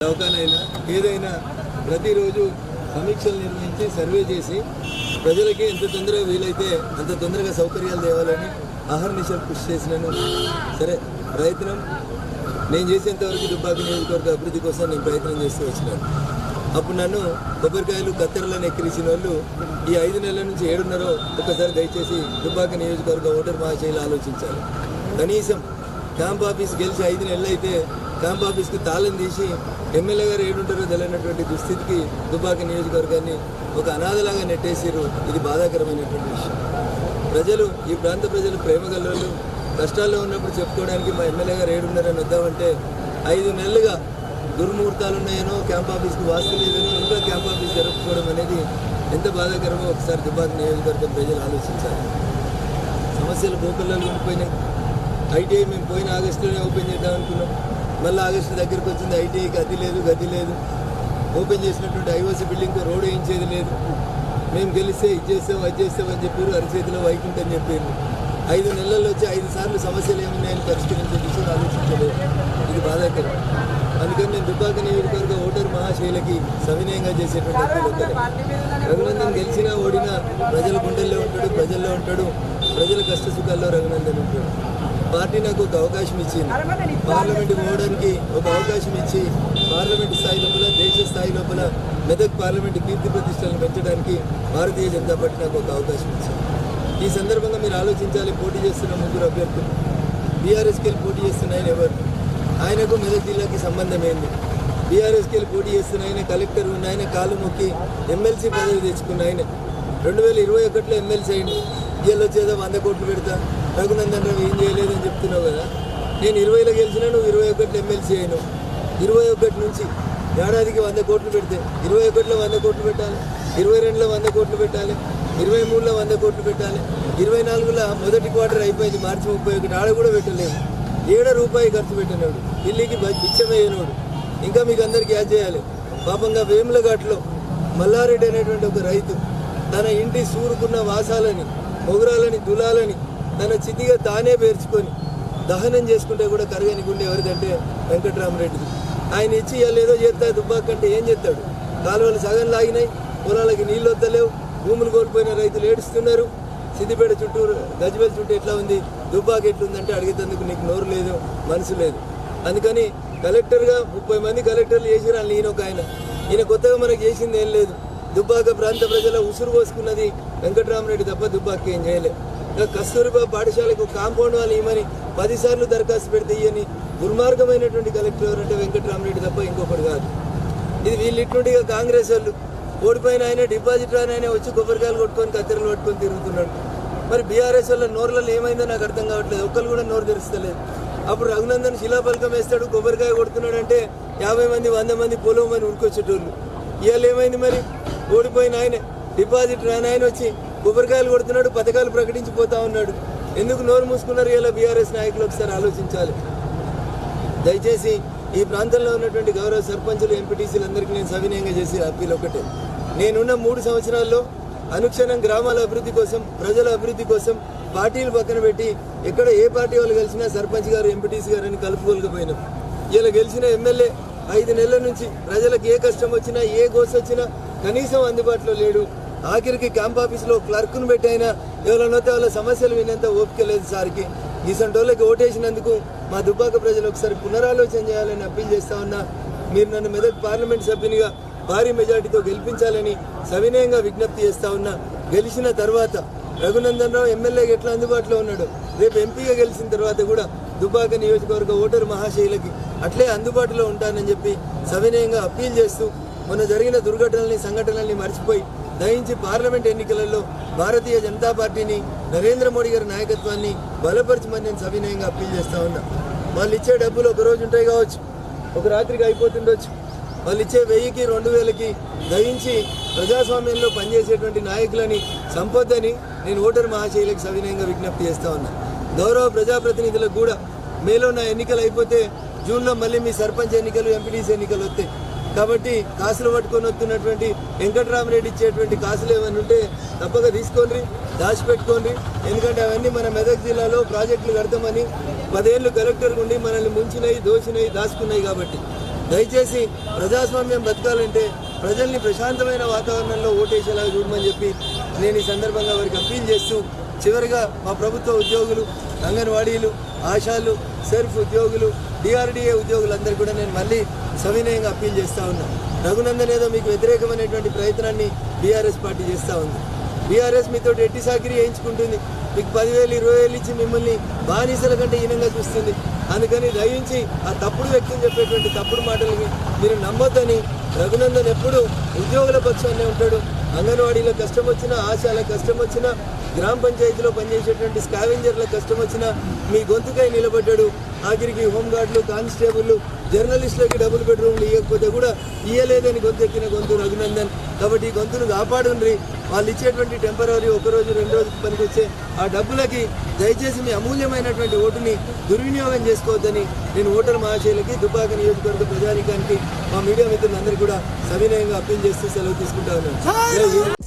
దవాఖానైనా ఏదైనా ప్రతిరోజు సమీక్షలు నిర్వహించి సర్వే చేసి ప్రజలకి ఎంత తొందరగా వీలైతే అంత తొందరగా సౌకర్యాలు తేవాలని అహర్నిశలు కృషి చేసినాను. సరే ప్రయత్నం నేను చేసేంతవరకు దుబ్బాక నియోజకవర్గ అభివృద్ధి కోసం నేను ప్రయత్నం చేస్తూ వచ్చినాను. అప్పుడు నన్ను కొబ్బరికాయలు కత్తెరలను ఎక్కిరించిన వాళ్ళు ఈ 5 నెలల నుంచి 7.5 ఒక్కసారి దయచేసి దుబ్బాక నియోజకవర్గ ఓటర్ మహాశైలు ఆలోచించాలి. కనీసం క్యాంప్ ఆఫీస్ గెలిచి 5 నెలలు అయితే క్యాంప్ ఆఫీస్కి తాళం తీసి ఎమ్మెల్యే గారు ఏడుంటారో తెలియనటువంటి దుస్థితికి దుబ్బాక నియోజకవర్గాన్ని ఒక అనాథలాగా నెట్టేసారు. ఇది బాధాకరమైనటువంటి విషయం. ప్రజలు ఈ ప్రాంత ప్రజలు ప్రేమగలవాళ్ళు కష్టాల్లో ఉన్నప్పుడు చెప్పుకోవడానికి మా ఎమ్మెల్యే గారు ఏడున్నారని వద్దామంటే 5 నెలలుగా దుర్ముహూర్తాలు ఉన్నాయనో క్యాంప్ ఆఫీస్కి వాస్తు లేదనో ఇంకా క్యాంప్ ఆఫీస్ జరుపుకోవడం అనేది ఎంత బాధాకరమో ఒకసారి దుబ్బాక నియోజకవర్గం ప్రజలు ఆలోచించాలి. సమస్యలు గోకుల్లో ఉండిపోయినాయి. ఐటీఐ మేము పోయిన ఆగస్టులోనే ఓపెన్ చేద్దాం అనుకున్నాం. మళ్ళీ ఆగస్టు దగ్గరికి వచ్చింది. ఐటీఐకి గది లేదు. ఓపెన్ చేసినటువంటి ఐఓసీ బిల్డింగ్కి రోడ్ వేయించేది లేదు. మేము గెలిస్తే ఇది చేస్తాం అది చేస్తామని చెప్పారు. అరచేతిలో వైకుంఠం చెప్పారు. 5 నెలల్లో వచ్చి 5 సార్లు సమస్యలు ఏమున్నాయని పరిష్కరించే దిశగా ఆలోచించలేదు. ఇది బాధాకరం. అందుకని నేను దుబ్బాక నియోజకవర్గ ఓటర్ మహాశైలకి సవినయంగా చేసేటువంటి రఘునందన్ గెలిచినా ఓడినా ప్రజల గుండెల్లో ఉంటాడు, ప్రజల్లో ఉంటాడు. ప్రజల కష్ట సుఖాల్లో రఘునందన్ ఉంటాడు. పార్టీ నాకు ఒక అవకాశం ఇచ్చింది. పార్లమెంట్కి పోవడానికి ఒక అవకాశం ఇచ్చి పార్లమెంట్ స్థాయి లోపల దేశ స్థాయి లోపల మెదక్ పార్లమెంట్ కీర్తి ప్రతిష్టలను పెంచడానికి భారతీయ జనతా పార్టీ నాకు ఒక అవకాశం ఇచ్చింది. ఈ సందర్భంగా మీరు ఆలోచించాలి. పోటీ చేస్తున్న 3 అభ్యర్థులు బీఆర్ఎస్కి వెళ్ళి పోటీ చేస్తున్న ఆయన ఎవరు? ఆయనకు మెదక్ జిల్లాకి సంబంధం ఏంది? బీఆర్ఎస్కి వెళ్ళి పోటీ చేస్తున్న ఆయన కలెక్టర్ ఉన్న ఆయన కాలు మొక్కి ఎమ్మెల్సీ పదవి తెచ్చుకున్న ఆయన 2021లో ఎమ్మెల్సీ అయింది. ఇవాళ వచ్చేదో 100 కోట్లు పెడతా రఘునందన్ రావు ఏం చేయలేదని చెప్తున్నావు కదా. నేను 20లో గెలిచినా, నువ్వు 21లో ఎమ్మెల్సీ అయినావు. 21 నుంచి ఏడాదికి 100 కోట్లు పెడితే 21లో 100 కోట్లు పెట్టాలి, 22లో 100 కోట్లు పెట్టాలి, 23లో 100 కోట్లు పెట్టాలి, 24లో మొదటి క్వార్టర్ అయిపోయింది. మార్చి 31 ఆడ కూడా పెట్టలేము. ₹7 ఖర్చు పెట్టినాడు. ఢిల్లీకి బిచ్చమయ్యేనాడు. ఇంకా మీకు అందరికీ యాద్ చేయాలి. పాపంగా వేములఘాట్లో మల్లారెడ్డి అనేటువంటి ఒక రైతు తన ఇంటి సూరుకున్న వాసాలని మొగురాలని దులాలని తన చితిగా తానే పేర్చుకొని దహనం చేసుకుంటే కూడా కరగని గుండె ఎవరిదంటే వెంకట్రామరెడ్డిది. ఆయన ఇచ్చి ఏదో చేస్తాడు. దుబ్బాకంటే ఏం చేస్తాడు? కాలువలు సగం లాగినాయి, పొలాలకి నీళ్ళు వద్దలేవు, భూములు కోల్పోయిన రైతులు ఏడుస్తున్నారు. సిద్దిపేట చుట్టూ గజ్వేల్ చుట్టూ ఎట్లా ఉంది, దుబ్బాక ఎట్లుందంటే అడిగేందుకు నీకు నోరు లేదు, మనసు లేదు. అందుకని కలెక్టర్గా 30 మంది కలెక్టర్లు చేసిరు. వాళ్ళు ఈయన ఒక ఆయన. ఈయన కొత్తగా మనకు చేసింది ఏం లేదు. దుబ్బాక ప్రాంత ప్రజల ఉసురు పోసుకున్నది వెంకట్రామరెడ్డి తప్ప దుబ్బాక ఏం చేయలేదు. ఇంకా కస్తూరిబా పాఠశాలకు కాంపౌండ్ వాళ్ళు ఇవ్వమని 10 సార్లు దరఖాస్తు పెడితే ఇవని దుర్మార్గమైనటువంటి కలెక్టర్ ఎవరంటే వెంకట్రామరెడ్డి తప్ప ఇంకొకటి కాదు. ఇది వీళ్ళు ఇటువంటి కాంగ్రెస్ వాళ్ళు ఓడిపోయిన ఆయన డిపాజిట్ రాని ఆయన వచ్చి కొబ్బరికాయలు కొట్టుకొని కత్తెరలు పట్టుకొని తిరుగుతున్నాడు. మరి బీఆర్ఎస్ వాళ్ళ నోర్లలో ఏమైందో నాకు అర్థం కావట్లేదు. ఒక్కరు కూడా నోరు తెరుస్తలేదు. అప్పుడు రఘునందన్ శిలాఫలకం వేస్తాడు, కొబ్బరికాయ కొడుతున్నాడు అంటే 50 మంది 100 మంది పొలవమని ఉరికొచ్చేటోళ్ళు. ఇవాళ ఏమైంది? మరి ఓడిపోయిన ఆయన డిపాజిట్ రాని ఆయన వచ్చి కొబ్బరికాయలు కొడుతున్నాడు, పథకాలు ప్రకటించిపోతా ఉన్నాడు. ఎందుకు నోరు మూసుకున్నారు ఇలా బీఆర్ఎస్ నాయకులు? ఒకసారి ఆలోచించాలి. దయచేసి ఈ ప్రాంతంలో ఉన్నటువంటి గౌరవ సర్పంచులు, ఎంపీటీసీలు అందరికీ నేను సవినయంగా చేసి అప్పీల్ ఒకటే. నేనున్న 3 సంవత్సరాల్లో అనుక్షణం గ్రామాల అభివృద్ధి కోసం, ప్రజల అభివృద్ధి కోసం పార్టీలు పక్కన పెట్టి ఎక్కడ ఏ పార్టీ వాళ్ళు గెలిచినా సర్పంచ్ గారు, ఎంపీటీసీ గారు అని కలుపుకోలేకపోయినాం. ఇలా గెలిచిన ఎమ్మెల్యే 5 నెలల నుంచి ప్రజలకు ఏ కష్టం వచ్చినా, ఏ గోస వచ్చినా కనీసం అందుబాటులో లేడు. ఆఖరికి క్యాంప్ ఆఫీస్లో క్లర్క్ను పెట్టైనా ఎవరైనా వాళ్ళ సమస్యలు వినేంత ఓపిక లేదు సార్కి. ఈసంటోళ్ళకి ఓటేసినందుకు మా దుబ్బాక ప్రజలు ఒకసారి పునరాలోచన చేయాలని అప్పీల్ చేస్తా ఉన్నా. మీరు నన్ను మెదక్ పార్లమెంట్ సభ్యునిగా భారీ మెజార్టీతో గెలిపించాలని సవినయంగా విజ్ఞప్తి చేస్తా ఉన్నా. గెలిచిన తర్వాత రఘునందన్ రావు ఎమ్మెల్యేగా ఎట్లా అందుబాటులో ఉన్నాడు, రేపు ఎంపీగా గెలిచిన తర్వాత కూడా దుబ్బాక నియోజకవర్గ ఓటర్ మహాశైలకి అట్లే అందుబాటులో ఉంటానని చెప్పి సవినయంగా అప్పీల్ చేస్తూ మొన్న జరిగిన దుర్ఘటనల్ని, సంఘటనల్ని మర్చిపోయి దయించి పార్లమెంట్ ఎన్నికలలో భారతీయ జనతా పార్టీని, నరేంద్ర మోడీ గారి నాయకత్వాన్ని బలపరచమని నేను సవినయంగా అప్పీల్ చేస్తా ఉన్నా. వాళ్ళు ఇచ్చే డబ్బులు ఒక రోజు ఉంటాయి కావచ్చు, ఒక రాత్రికి అయిపోతుండొచ్చు. వాళ్ళు ఇచ్చే 1000కి 2000కి దయించి ప్రజాస్వామ్యంలో పనిచేసేటువంటి నాయకులని సంపదని నేను ఓటర్ మహాశైలికి సవినయంగా విజ్ఞప్తి చేస్తా ఉన్నా. గౌరవ ప్రజాప్రతినిధులకు కూడా మేలో నా ఎన్నికలు అయిపోతే జూన్లో మళ్ళీ మీ సర్పంచ్ ఎన్నికలు, ఎంపీటీసీ ఎన్నికలు వస్తాయి. కాబట్టి కాసులు పట్టుకొని వస్తున్నటువంటి వెంకట్రామరెడ్డి ఇచ్చేటువంటి కాసులు ఏమైనా ఉంటే తప్పక తీసుకోండి, దాచిపెట్టుకోండి. ఎందుకంటే అవన్నీ మన మెదక్ జిల్లాలో ప్రాజెక్టులు కడతామని 10 ఏళ్ళు కలెక్టర్ ఉండి మనల్ని ముంచినాయి, దోచినాయి, దాచుకున్నాయి. కాబట్టి దయచేసి ప్రజాస్వామ్యం బతకాలంటే ప్రజల్ని ప్రశాంతమైన వాతావరణంలో ఓటేసేలాగా చూడమని చెప్పి నేను ఈ సందర్భంగా వారికి అప్పీల్ చేస్తూ చివరిగా మా ప్రభుత్వ ఉద్యోగులు, అంగన్వాడీలు, ఆశాలు, సెల్ఫ్ ఉద్యోగులు, డిఆర్డీఏ ఉద్యోగులందరూ కూడా నేను మళ్ళీ సవినయంగా అప్పీల్ చేస్తూ ఉన్నాను. రఘునందన్ ఏదో మీకు వ్యతిరేకమైనటువంటి ప్రయత్నాన్ని బీఆర్ఎస్ పార్టీ చేస్తూ ఉంది. బీఆర్ఎస్ మీతో ఎట్టి సాకిరి వేయించుకుంటుంది. మీకు 10,000 20,000 ఇచ్చి మిమ్మల్ని బానిసల కంటే హీనంగా చూస్తుంది. అందుకని దయించి ఆ తప్పుడు వ్యక్తిని చెప్పేటువంటి తప్పుడు మాటలకి మీరు నమ్మొద్దని. రఘునందన్ ఎప్పుడు ఉద్యోగుల పక్షాన్నే ఉంటాడు. అంగన్వాడీలో కష్టం వచ్చినా, ఆశాల కష్టం వచ్చినా, గ్రామ పంచాయతీలో పనిచేసేటువంటి స్కావెంజర్ల కష్టం వచ్చినా మీ గొంతుకై నిలబడ్డాడు. ఆఖరికి హోంగార్డులు, కానిస్టేబుల్, జర్నలిస్టులకి డబుల్ బెడ్రూమ్లు ఇవ్వకపోతే కూడా ఇయ్యలేదని గొంతెక్కిన గొంతు రఘునందన్. కాబట్టి ఈ గొంతును కాపాడుండ్రి. వాళ్ళు ఇచ్చేటువంటి టెంపరీ 1 రోజు 2 రోజులు పనికొచ్చే ఆ డబ్బులకి దయచేసి మీ అమూల్యమైనటువంటి ఓటుని దుర్వినియోగం చేసుకోవద్దని నేను ఓటర్ మహాశయులకి, దుబ్బాక నియోజకవర్గ ప్రజానికానికి, మా మీడియా మిత్రులందరికీ కూడా సవినయంగా అప్పీల్ చేస్తూ సెలవు తీసుకుంటా ఉన్నాను.